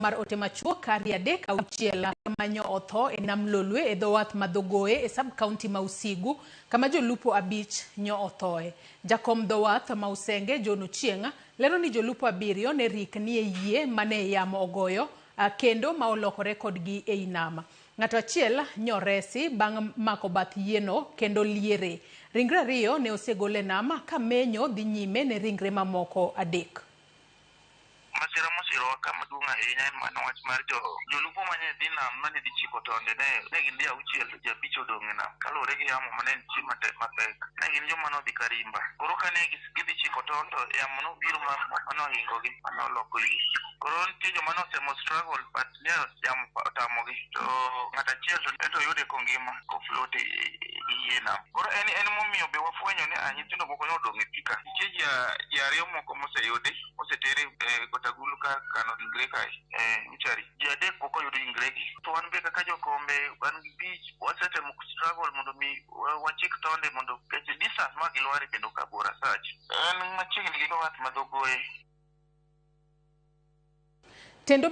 mar ote machuok kari adek auchiel manyo otho e nam Lolwe e dhowath madhogoe e sub county ma Usigu kama jolupo abich nyo othoe. Jakom dhowath ma Usenge John Ochieng lero ni jolupo abiriyo ne rik ni e yie mane yamo ogoyo kendo ma olokore kodgi e inama. Ng'ato achiel nyoresi bang' mako bath yieno kendo liere. Ringre ariyo ne osegole nama ka menyo dhi nyime ne ringre mamoko adek. Masira mosiro kama duong' ahinya en mana wach mar jolupo mane dhi nam mane dhi chiko tonde ne gin dhi auchiel to jabich odong' e nam kaluwore gi yamo mane nitie mapek. Ne gin joma nodhi Karimba. Koro kane gidhi chiko tondo yamo nobiro manohingogi manoloko yie. Koro nitie joma nosemo struggle but ne yamo otamogi to ng'ato achiel to yude kongima kofloat e yie nam. Koro en momiyo be wafwenyo ni nyithindo moko nodong' e pika. Nitie ji ariyo moko moseyudi osetere Kotagulu kano ringre kae Uchari. Ji adek pok oyudo ringregi. To wan be kaka jokombe wan gi bich wasetemo struggle mondo mi wachik tonde mondo distance ma gilware kendo kabura sach. En machiegni gi dhowath madhogoe. Tendo